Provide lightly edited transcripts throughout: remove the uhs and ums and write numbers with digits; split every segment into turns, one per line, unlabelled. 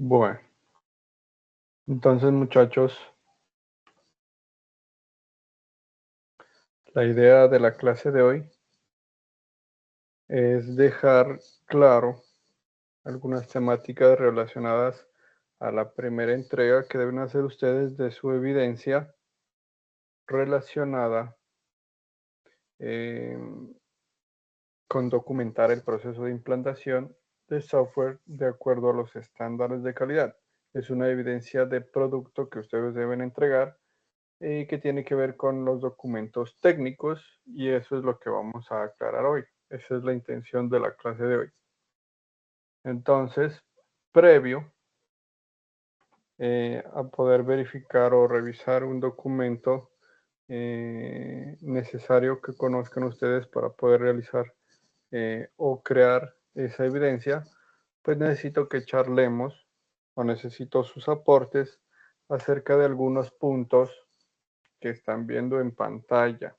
Bueno, entonces muchachos, la idea de la clase de hoy es dejar claro algunas temáticas relacionadas a la primera entrega que deben hacer ustedes de su evidencia relacionada con documentar el proceso de implantación de software de acuerdo a los estándares de calidad. Es una evidencia de producto que ustedes deben entregar y que tiene que ver con los documentos técnicos, y eso es lo que vamos a aclarar hoy. Esa es la intención de la clase de hoy. Entonces, previo a poder verificar o revisar un documento necesario que conozcan ustedes para poder realizar o crear esa evidencia, pues necesito que charlemos o necesito sus aportes acerca de algunos puntos que están viendo en pantalla.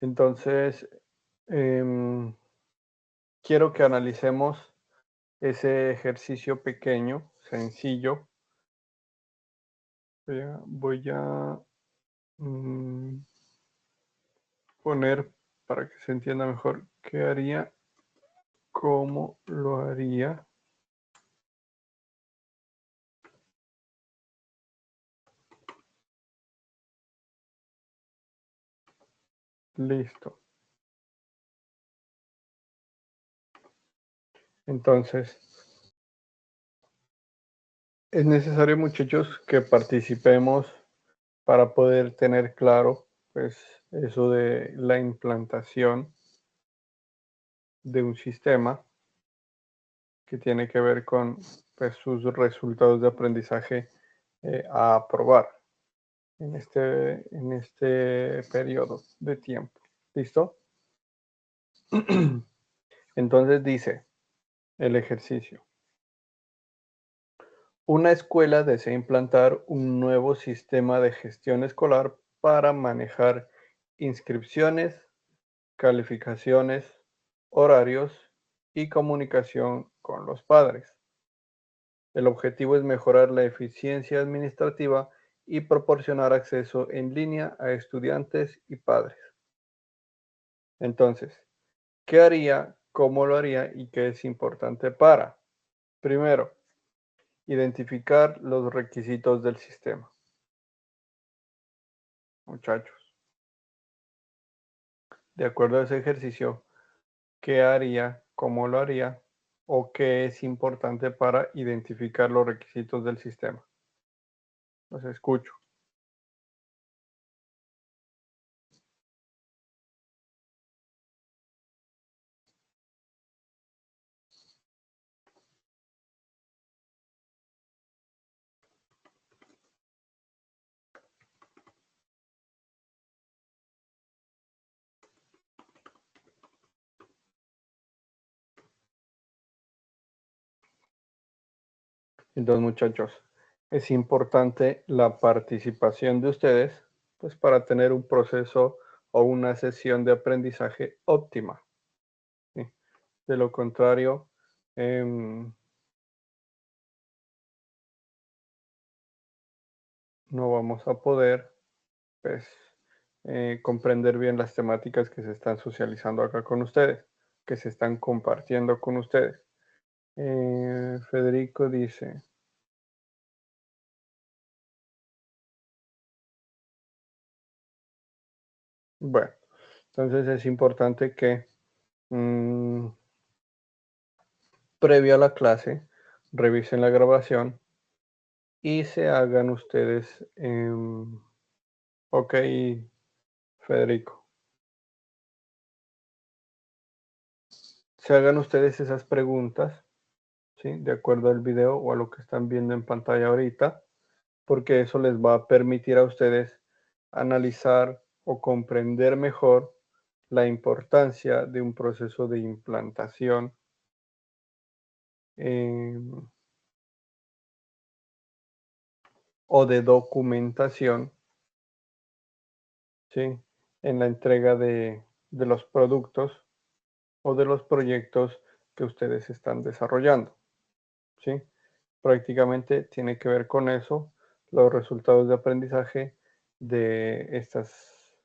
Entonces, quiero que analicemos ese ejercicio pequeño, sencillo. Voy a poner para que se entienda mejor qué haría, cómo lo haría. Listo. Entonces, es necesario, muchachos, que participemos para poder tener claro, pues, eso de la implantación de un sistema que tiene que ver con, pues, sus resultados de aprendizaje a aprobar en este periodo de tiempo. ¿Listo? Entonces dice el ejercicio. Una escuela desea implantar un nuevo sistema de gestión escolar para manejar inscripciones, calificaciones, horarios y comunicación con los padres. El objetivo es mejorar la eficiencia administrativa y proporcionar acceso en línea a estudiantes y padres. Entonces, ¿qué haría? ¿Cómo lo haría? ¿Y qué es importante para? Primero, identificar los requisitos del sistema. Muchachos, de acuerdo a ese ejercicio, ¿qué haría? ¿Cómo lo haría? ¿O qué es importante para identificar los requisitos del sistema? Los escucho. Entonces, muchachos, es importante la participación de ustedes, pues para tener un proceso o una sesión de aprendizaje óptima, ¿sí? De lo contrario, no vamos a poder, pues, comprender bien las temáticas que se están socializando acá con ustedes, que se están compartiendo con ustedes. Federico dice, bueno, entonces es importante que previo a la clase revisen la grabación y se hagan ustedes, ok, Federico, se hagan ustedes esas preguntas, ¿sí? De acuerdo al video o a lo que están viendo en pantalla ahorita, porque eso les va a permitir a ustedes analizar o comprender mejor la importancia de un proceso de implantación o de documentación, ¿sí? En la entrega de los productos o de los proyectos que ustedes están desarrollando, ¿sí? Prácticamente tiene que ver con eso, los resultados de aprendizaje de estas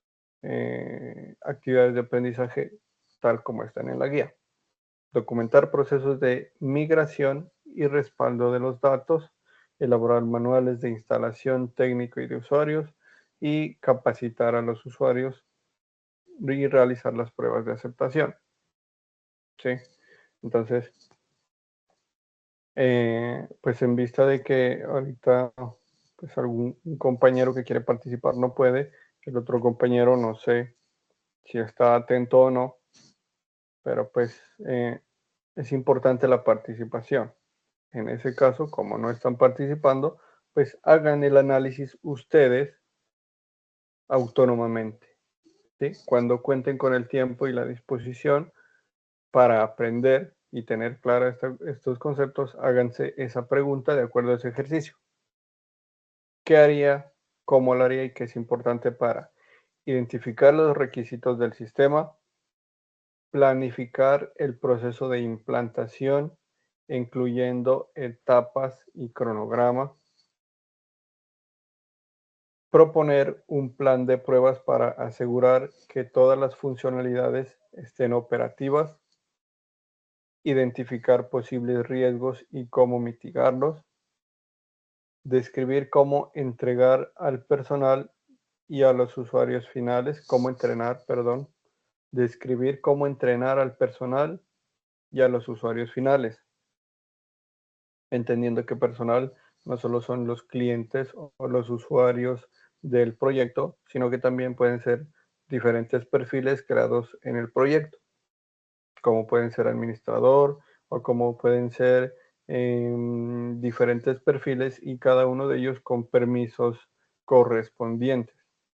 actividades de aprendizaje tal como están en la guía. Documentar procesos de migración y respaldo de los datos, elaborar manuales de instalación técnico y de usuarios y capacitar a los usuarios y realizar las pruebas de aceptación. ¿Sí? Entonces, pues en vista de que ahorita pues algún compañero que quiere participar no puede, el otro compañero no sé si está atento o no, pero pues es importante la participación. En ese caso, como no están participando, pues hagan el análisis ustedes autónomamente, ¿sí? Cuando cuenten con el tiempo y la disposición para aprender y tener claros estos conceptos, háganse esa pregunta de acuerdo a ese ejercicio. ¿Qué haría? ¿Cómo lo haría? Y qué es importante para identificar los requisitos del sistema, planificar el proceso de implantación, incluyendo etapas y cronograma, proponer un plan de pruebas para asegurar que todas las funcionalidades estén operativas, identificar posibles riesgos y cómo mitigarlos, describir cómo entregar al personal y a los usuarios finales, cómo entrenar, perdón, describir cómo entrenar al personal y a los usuarios finales, entendiendo que personal no solo son los clientes o los usuarios del proyecto, sino que también pueden ser diferentes perfiles creados en el proyecto, como pueden ser administrador o como pueden ser diferentes perfiles y cada uno de ellos con permisos correspondientes,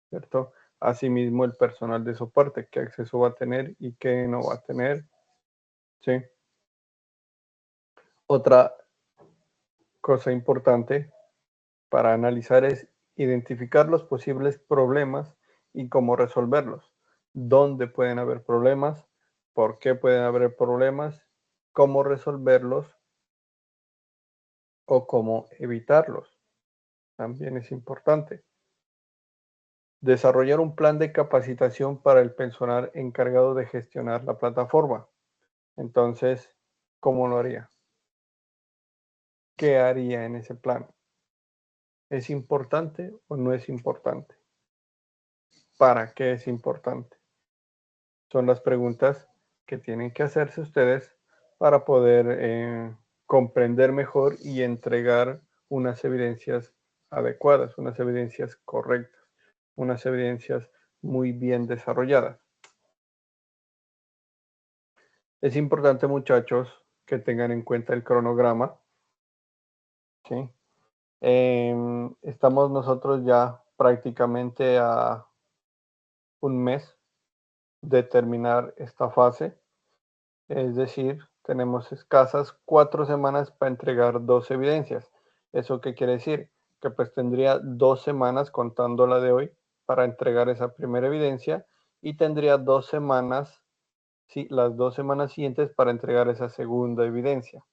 ¿cierto? Asimismo, el personal de soporte, qué acceso va a tener y qué no va a tener, ¿sí? Otra cosa importante para analizar es identificar los posibles problemas y cómo resolverlos. ¿Dónde pueden haber problemas? ¿Por qué pueden haber problemas? ¿Cómo resolverlos? O cómo evitarlos. También es importante. Desarrollar un plan de capacitación para el personal encargado de gestionar la plataforma. Entonces, ¿cómo lo haría? ¿Qué haría en ese plan? ¿Es importante o no es importante? ¿Para qué es importante? Son las preguntas que tienen que hacerse ustedes para poder comprender mejor y entregar unas evidencias adecuadas, unas evidencias correctas, unas evidencias muy bien desarrolladas. Es importante, muchachos, que tengan en cuenta el cronograma, ¿sí? Estamos nosotros ya prácticamente a un mes de terminar esta fase. Es decir, tenemos escasas 4 semanas para entregar 2 evidencias. ¿Eso qué quiere decir? Que pues tendría 2 semanas contando la de hoy para entregar esa primera evidencia y tendría 2 semanas, sí, las 2 semanas siguientes para entregar esa segunda evidencia,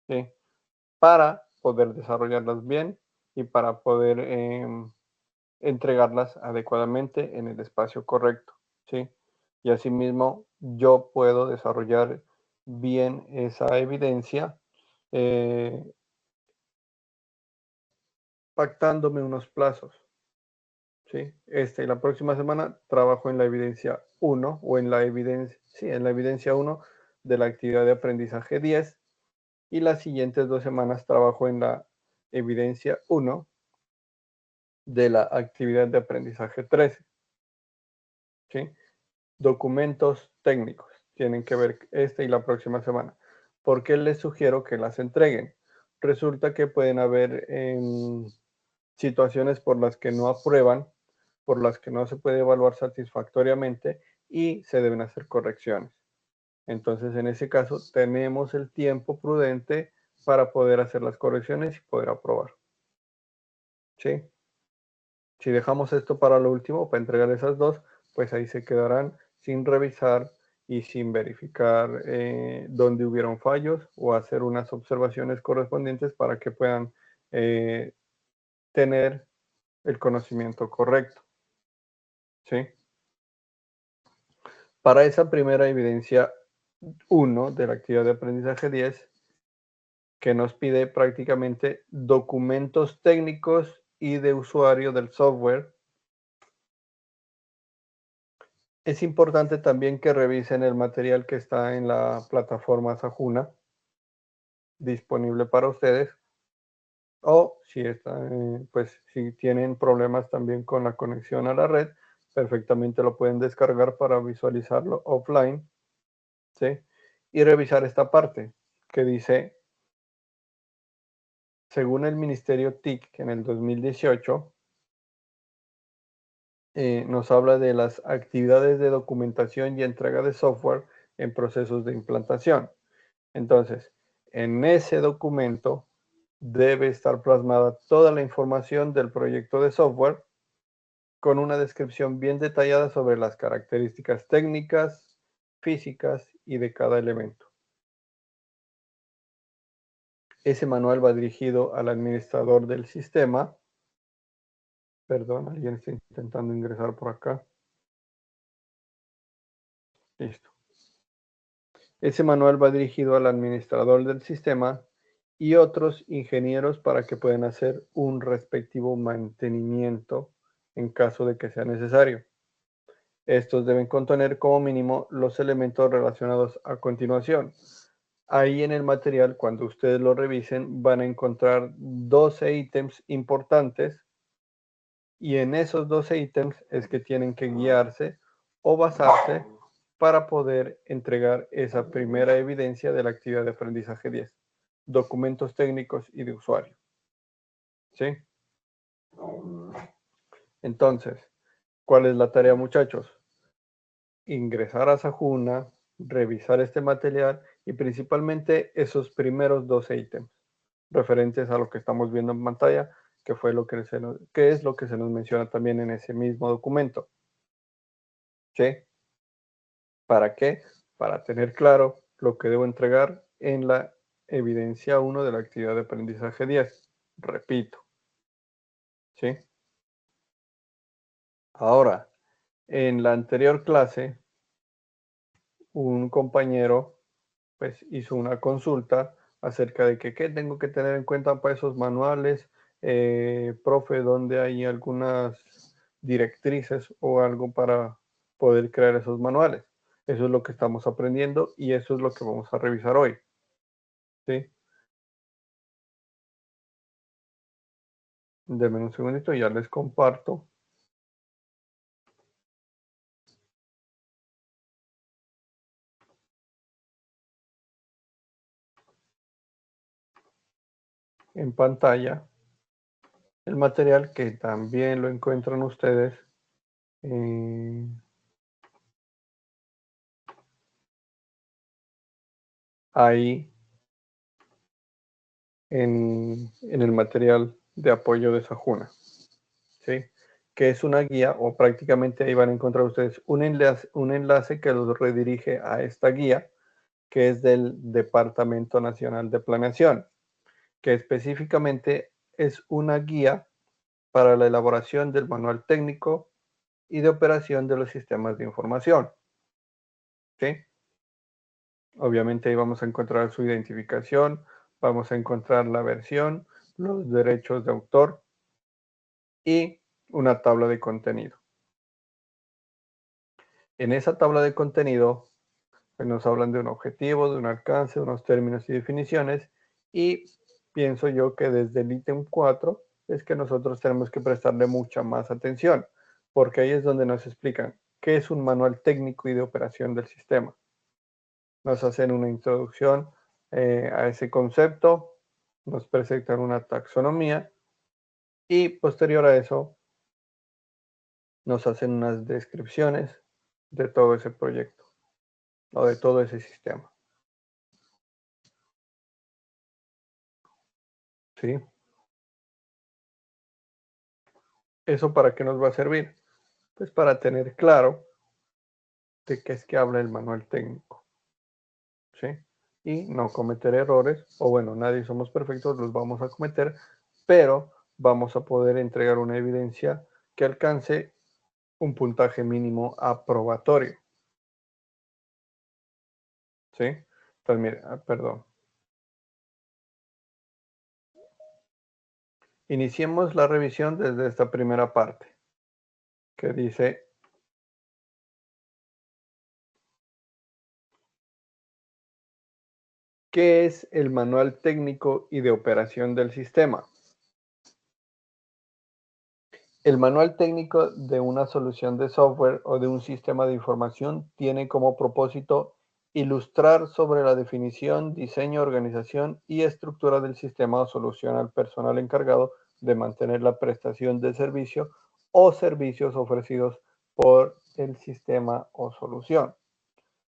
¿sí? Para poder desarrollarlas bien y para poder entregarlas adecuadamente en el espacio correcto, ¿sí? Y asimismo, yo puedo desarrollar bien esa evidencia pactándome unos plazos, ¿sí? Esta y la próxima semana trabajo en la evidencia 1 o en la evidencia, sí, en la evidencia 1 de la actividad de aprendizaje 10 y las siguientes 2 semanas trabajo en la evidencia 1 de la actividad de aprendizaje 13, ¿sí? Documentos técnicos. Tienen que ver esta y la próxima semana. ¿Por qué les sugiero que las entreguen? Resulta que pueden haber situaciones por las que no aprueban, por las que no se puede evaluar satisfactoriamente y se deben hacer correcciones. Entonces, en ese caso, tenemos el tiempo prudente para poder hacer las correcciones y poder aprobar. ¿Sí? Si dejamos esto para lo último, para entregar esas dos, pues ahí se quedarán sin revisar y sin verificar dónde hubieron fallos o hacer unas observaciones correspondientes para que puedan tener el conocimiento correcto. ¿Sí? Para esa primera evidencia 1 de la actividad de aprendizaje 10, que nos pide prácticamente documentos técnicos y de usuario del software, es importante también que revisen el material que está en la plataforma Sajuna, disponible para ustedes, o si pues si tienen problemas también con la conexión a la red, perfectamente lo pueden descargar para visualizarlo offline, ¿sí? Y revisar esta parte que dice, según el Ministerio TIC, que en el 2018 nos habla de las actividades de documentación y entrega de software en procesos de implantación. Entonces, en ese documento debe estar plasmada toda la información del proyecto de software con una descripción bien detallada sobre las características técnicas, físicas y de cada elemento. Ese manual va dirigido al administrador del sistema. Perdón, alguien está intentando ingresar por acá. Listo. Ese manual va dirigido al administrador del sistema y otros ingenieros para que puedan hacer un respectivo mantenimiento en caso de que sea necesario. Estos deben contener como mínimo los elementos relacionados a continuación. Ahí en el material, cuando ustedes lo revisen, van a encontrar 12 ítems importantes y en esos 12 ítems es que tienen que guiarse o basarse para poder entregar esa primera evidencia de la actividad de aprendizaje 10. Documentos técnicos y de usuario. ¿Sí? Entonces, ¿cuál es la tarea, muchachos? Ingresar a Sajuna, revisar este material y principalmente esos primeros 12 ítems referentes a lo que estamos viendo en pantalla, que fue lo que es lo que se nos menciona también en ese mismo documento. ¿Sí? ¿Para qué? Para tener claro lo que debo entregar en la evidencia 1 de la actividad de aprendizaje 10. Repito. ¿Sí? Ahora, en la anterior clase, un compañero pues hizo una consulta acerca de que qué tengo que tener en cuenta para esos manuales, profe, donde hay algunas directrices o algo para poder crear esos manuales. Eso es lo que estamos aprendiendo y eso es lo que vamos a revisar hoy. ¿Sí? Denme un segundito, ya les comparto. En pantalla el material que también lo encuentran ustedes ahí en el material de apoyo de Sajuna, ¿sí? Que es una guía o prácticamente ahí van a encontrar ustedes un enlace que los redirige a esta guía que es del Departamento Nacional de Planeación, que específicamente es una guía para la elaboración del manual técnico y de operación de los sistemas de información. ¿Sí? Obviamente ahí vamos a encontrar su identificación, vamos a encontrar la versión, los derechos de autor y una tabla de contenido. En esa tabla de contenido pues nos hablan de un objetivo, de un alcance, unos términos y definiciones y pienso yo que desde el ítem 4 es que nosotros tenemos que prestarle mucha más atención porque ahí es donde nos explican qué es un manual técnico y de operación del sistema. Nos hacen una introducción a ese concepto, nos presentan una taxonomía y posterior a eso nos hacen unas descripciones de todo ese proyecto o de todo ese sistema. ¿Sí? ¿Eso para qué nos va a servir? Pues para tener claro de qué es que habla el manual técnico, ¿sí? Y no cometer errores, o bueno, nadie somos perfectos, los vamos a cometer, pero vamos a poder entregar una evidencia que alcance un puntaje mínimo aprobatorio, ¿sí? Entonces, mire, perdón. Iniciemos la revisión desde esta primera parte, que dice: ¿qué es el manual técnico y de operación del sistema? El manual técnico de una solución de software o de un sistema de información tiene como propósito ilustrar sobre la definición, diseño, organización y estructura del sistema o solución al personal encargado de mantener la prestación de servicio o servicios ofrecidos por el sistema o solución.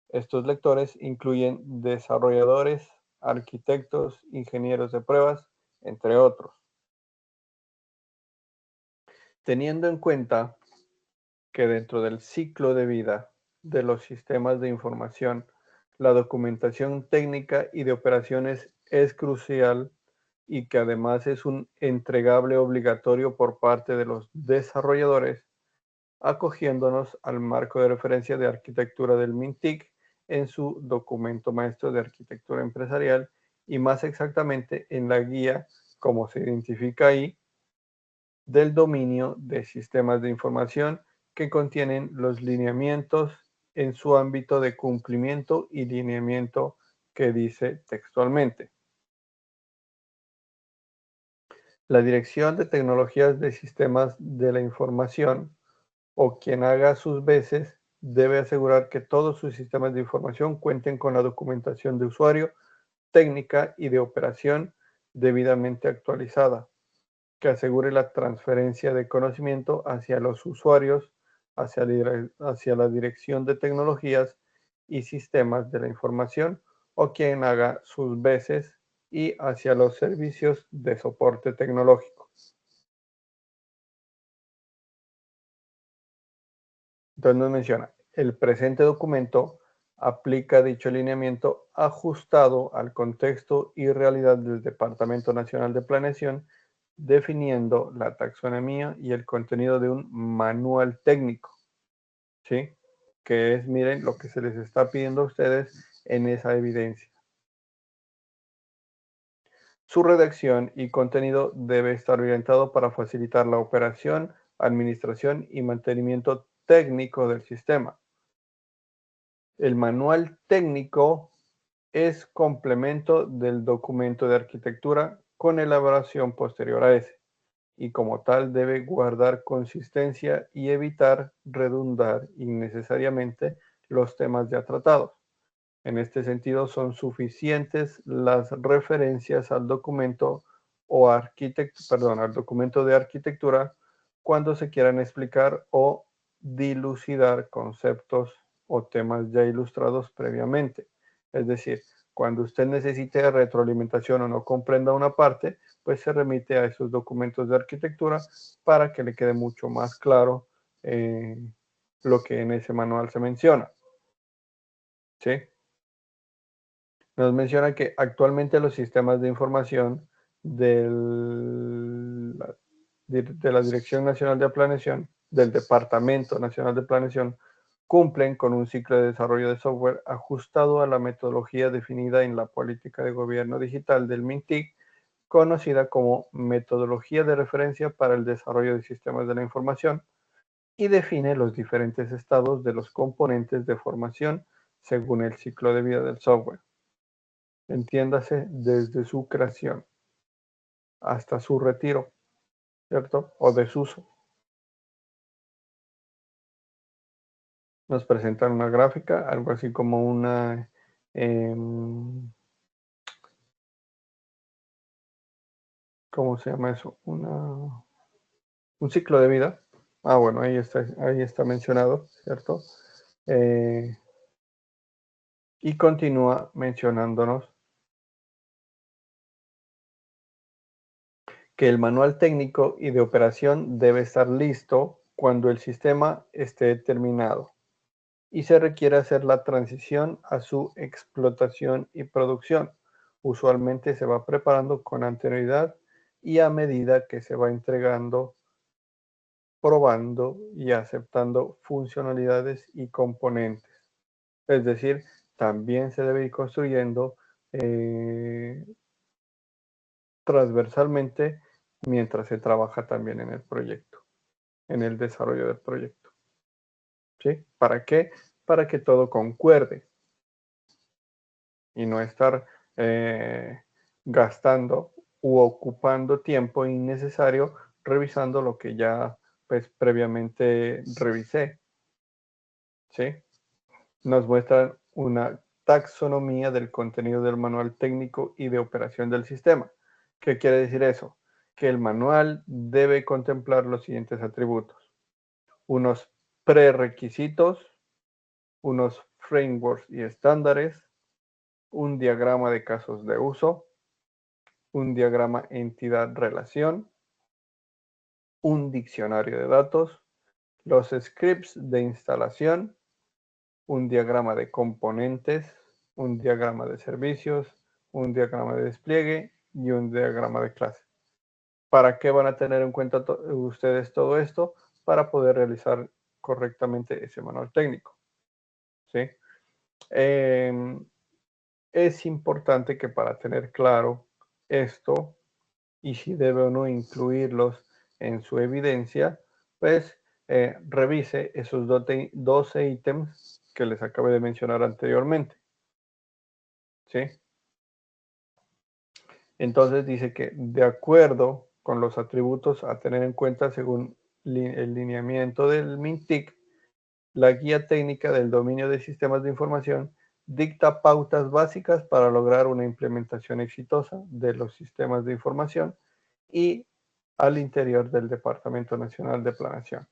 Estos lectores incluyen desarrolladores, arquitectos, ingenieros de pruebas, entre otros. Teniendo en cuenta que dentro del ciclo de vida de los sistemas de información, la documentación técnica y de operaciones es crucial y que además es un entregable obligatorio por parte de los desarrolladores, acogiéndonos al marco de referencia de arquitectura del MINTIC en su documento maestro de arquitectura empresarial y más exactamente en la guía, como se identifica ahí, del dominio de sistemas de información que contienen los lineamientos en su ámbito de cumplimiento y lineamiento que dice textualmente: la Dirección de Tecnologías de Sistemas de la Información o quien haga sus veces debe asegurar que todos sus sistemas de información cuenten con la documentación de usuario, técnica y de operación debidamente actualizada, que asegure la transferencia de conocimiento hacia los usuarios, hacia la dirección de tecnologías y sistemas de la información o quien haga sus veces y hacia los servicios de soporte tecnológico. Entonces nos menciona: el presente documento aplica dicho lineamiento ajustado al contexto y realidad del Departamento Nacional de Planeación, definiendo la taxonomía y el contenido de un manual técnico, ¿sí? Que es, miren, lo que se les está pidiendo a ustedes en esa evidencia. Su redacción y contenido debe estar orientado para facilitar la operación, administración y mantenimiento técnico del sistema. El manual técnico es complemento del documento de arquitectura con elaboración posterior a ese, y como tal debe guardar consistencia y evitar redundar innecesariamente los temas ya tratados. En este sentido, son suficientes las referencias al documento al documento de arquitectura cuando se quieran explicar o dilucidar conceptos o temas ya ilustrados previamente. Es decir, cuando usted necesite retroalimentación o no comprenda una parte, pues se remite a esos documentos de arquitectura para que le quede mucho más claro eh, lo que en ese manual se menciona, ¿sí? Nos menciona que actualmente los sistemas de información de la Dirección Nacional de Planeación, del Departamento Nacional de Planeación, cumplen con un ciclo de desarrollo de software ajustado a la metodología definida en la Política de Gobierno Digital del MINTIC, conocida como Metodología de Referencia para el Desarrollo de Sistemas de la Información, y define los diferentes estados de los componentes de formación según el ciclo de vida del software. Entiéndase desde su creación hasta su retiro, ¿cierto? O desuso. Nos presentan una gráfica, algo así como una, ¿cómo se llama eso? Un ciclo de vida. Ah, bueno, ahí está mencionado, ¿cierto? Eh, y continúa mencionándonos que el manual técnico y de operación debe estar listo cuando el sistema esté terminado. y se requiere hacer la transición a su explotación y producción. Usualmente se va preparando con anterioridad y a medida que se va entregando, probando y aceptando funcionalidades y componentes. Es decir, también se debe ir construyendo transversalmente mientras se trabaja también en el proyecto, en el desarrollo del proyecto. ¿Sí? ¿Para qué? Para que todo concuerde y no estar gastando u ocupando tiempo innecesario revisando lo que ya pues previamente revisé. ¿Sí? Nos muestran una taxonomía del contenido del manual técnico y de operación del sistema. ¿Qué quiere decir eso? Que el manual debe contemplar los siguientes atributos: unos prerequisitos, unos frameworks y estándares, un diagrama de casos de uso, un diagrama entidad-relación, un diccionario de datos, los scripts de instalación, un diagrama de componentes, un diagrama de servicios, un diagrama de despliegue y un diagrama de clase. ¿Para qué van a tener en cuenta ustedes todo esto? Para poder realizar correctamente ese manual técnico. ¿Sí? Es importante que para tener claro esto y si debe o no incluirlos en su evidencia, pues revise esos 12 ítems que les acabé de mencionar anteriormente. ¿Sí? Entonces dice que de acuerdo con los atributos a tener en cuenta según el lineamiento del MINTIC, la guía técnica del dominio de sistemas de información dicta pautas básicas para lograr una implementación exitosa de los sistemas de información y al interior del Departamento Nacional de Planeación.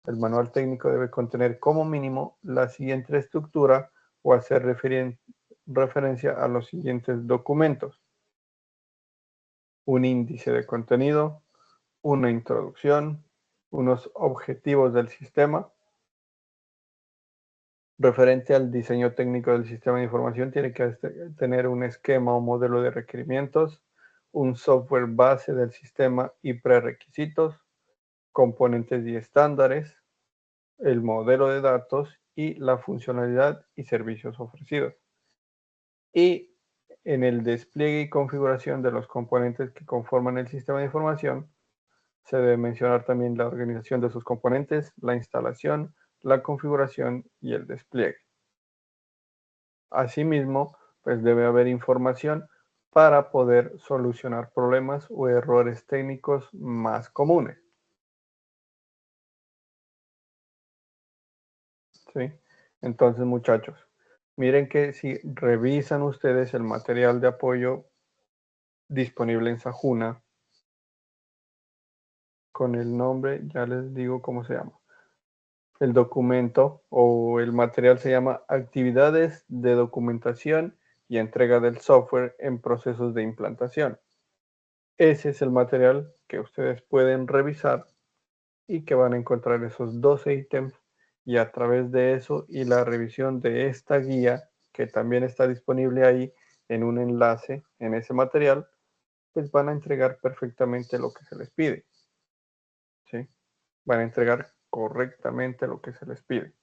El manual técnico debe contener como mínimo la siguiente estructura o hacer referencia a los siguientes documentos: un índice de contenido, una introducción, unos objetivos del sistema. Referente al diseño técnico del sistema de información, tiene que tener un esquema o modelo de requerimientos, un software base del sistema y prerequisitos, componentes y estándares, el modelo de datos y la funcionalidad y servicios ofrecidos. Y en el despliegue y configuración de los componentes que conforman el sistema de información, se debe mencionar también la organización de sus componentes, la instalación, la configuración y el despliegue. Asimismo, pues debe haber información para poder solucionar problemas o errores técnicos más comunes. ¿Sí? Entonces, muchachos, miren que si revisan ustedes el material de apoyo disponible en Sajuna, con el nombre, ya les digo cómo se llama. El documento o el material se llama Actividades de documentación y entrega del software en procesos de implantación. Ese es el material que ustedes pueden revisar y que van a encontrar esos 12 ítems, y a través de eso y la revisión de esta guía, que también está disponible ahí en un enlace en ese material, pues van a entregar perfectamente lo que se les pide. ¿Sí? Van a entregar correctamente lo que se les pide.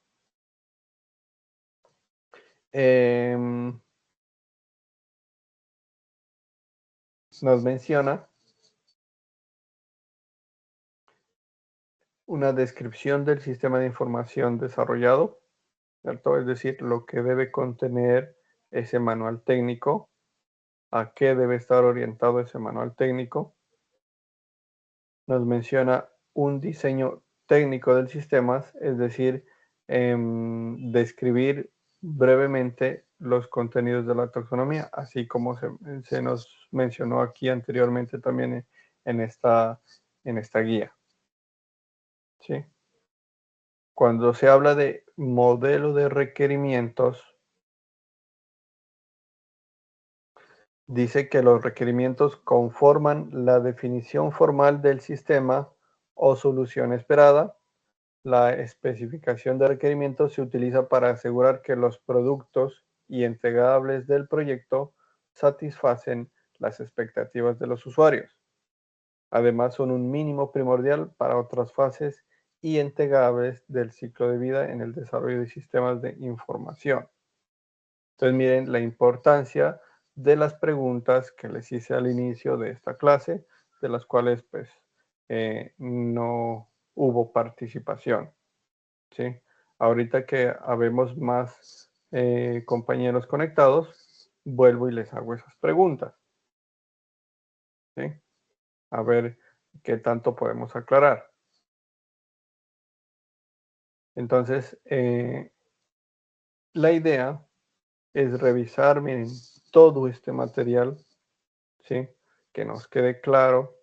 Nos menciona una descripción del sistema de información desarrollado, ¿cierto? Es decir, lo que debe contener ese manual técnico, a qué debe estar orientado ese manual técnico. Nos menciona un diseño técnico del sistema, es decir, describir brevemente los contenidos de la taxonomía, así como se nos mencionó aquí anteriormente también en esta guía. ¿Sí? Cuando se habla de modelo de requerimientos, dice que los requerimientos conforman la definición formal del sistema o solución esperada, La especificación de requerimientos se utiliza para asegurar que los productos y entregables del proyecto satisfacen las expectativas de los usuarios. Además, son un mínimo primordial para otras fases y entregables del ciclo de vida en el desarrollo de sistemas de información. Entonces, miren la importancia de las preguntas que les hice al inicio de esta clase, de las cuales pues no hubo participación, ¿sí? Ahorita que habemos más compañeros conectados, vuelvo y les hago esas preguntas, ¿sí? A ver qué tanto podemos aclarar. Entonces, la idea es revisar, miren, todo este material, ¿sí? Que nos quede claro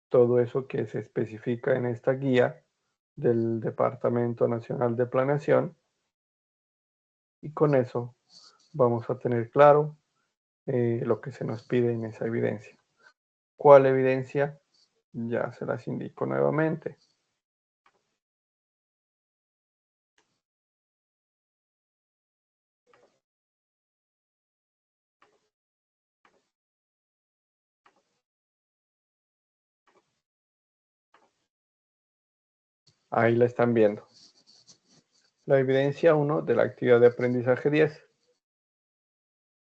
todo eso que se especifica en esta guía del Departamento Nacional de Planeación, y con eso vamos a tener claro lo que se nos pide en esa evidencia. ¿Cuál evidencia? Ya se las indico nuevamente. Ahí la están viendo. La evidencia 1 de la actividad de aprendizaje 10.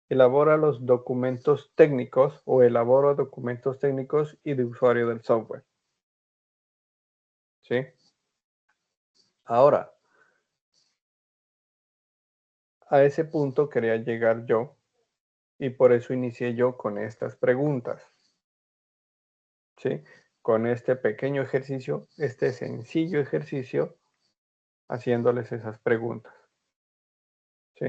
Elabora los documentos técnicos o elabora documentos técnicos y de usuario del software. ¿Sí? Ahora, a ese punto quería llegar yo y por eso inicié yo con estas preguntas. ¿Sí? Con este pequeño ejercicio, este sencillo ejercicio, haciéndoles esas preguntas. ¿Sí?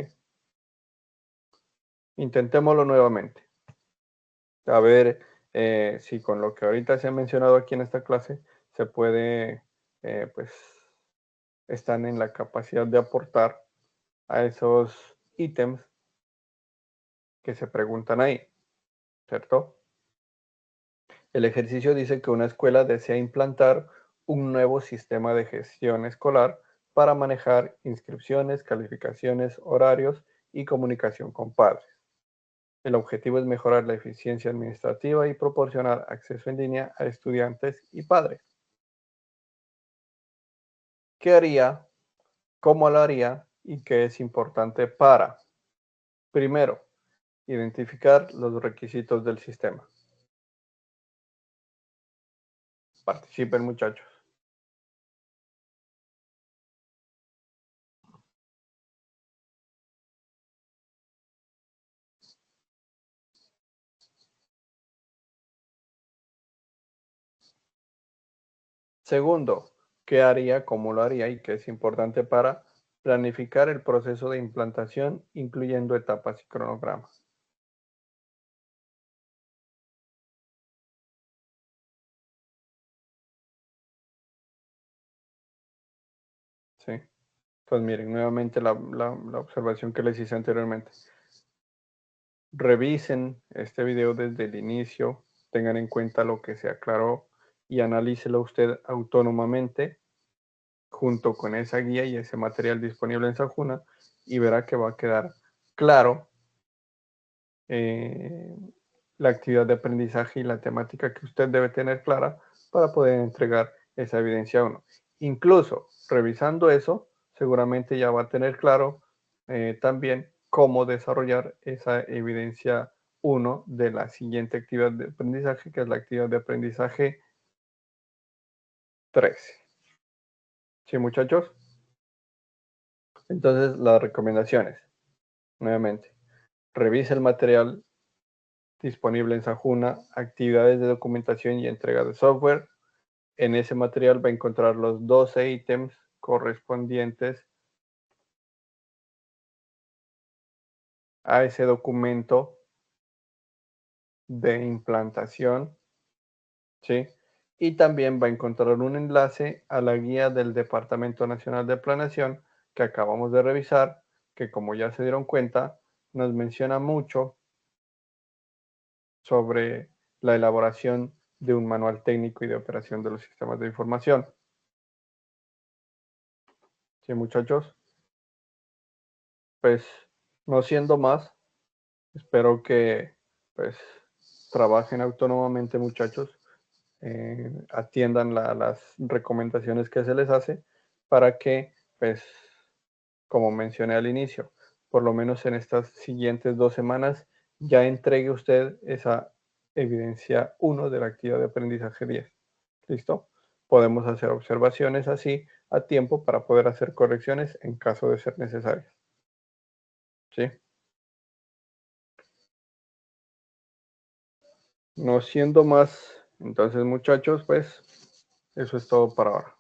Intentémoslo nuevamente. A ver si con lo que ahorita se ha mencionado aquí en esta clase se puede, pues, están en la capacidad de aportar a esos ítems que se preguntan ahí, ¿cierto? El ejercicio dice que una escuela desea implantar un nuevo sistema de gestión escolar para manejar inscripciones, calificaciones, horarios y comunicación con padres. El objetivo es mejorar la eficiencia administrativa y proporcionar acceso en línea a estudiantes y padres. ¿Qué haría? ¿Cómo lo haría? ¿Y qué es importante para? Primero, identificar los requisitos del sistema. Participen, muchachos. Segundo, ¿qué haría? ¿Cómo lo haría? ¿Y qué es importante para planificar el proceso de implantación, incluyendo etapas y cronogramas? ¿Sí? Pues miren, nuevamente la observación que les hice anteriormente. Revisen este video desde el inicio, tengan en cuenta lo que se aclaró y analícelo usted autónomamente junto con esa guía y ese material disponible en Sajuna y verá que va a quedar claro eh, la actividad de aprendizaje y la temática que usted debe tener clara para poder entregar esa evidencia 1. Incluso revisando eso, seguramente ya va a tener claro también cómo desarrollar esa evidencia 1 de la siguiente actividad de aprendizaje, que es la actividad de aprendizaje 13. ¿Sí, muchachos? Entonces, las recomendaciones, nuevamente, revise el material disponible en Sajuna, actividades de documentación y entrega de software. En ese material va a encontrar los 12 ítems correspondientes a ese documento de implantación, ¿sí? Y también va a encontrar un enlace a la guía del Departamento Nacional de Planeación que acabamos de revisar, que como ya se dieron cuenta, nos menciona mucho sobre la elaboración de un manual técnico y de operación de los sistemas de información. Sí, muchachos. Pues no siendo más, espero que pues trabajen autónomamente, muchachos. Atiendan las recomendaciones que se les hace para que, pues, como mencioné al inicio, por lo menos en estas siguientes 2 semanas, ya entregue usted esa evidencia 1 de la actividad de aprendizaje 10. ¿Listo? Podemos hacer observaciones así a tiempo para poder hacer correcciones en caso de ser necesarias. ¿Sí? No siendo más, entonces muchachos, pues eso es todo para ahora.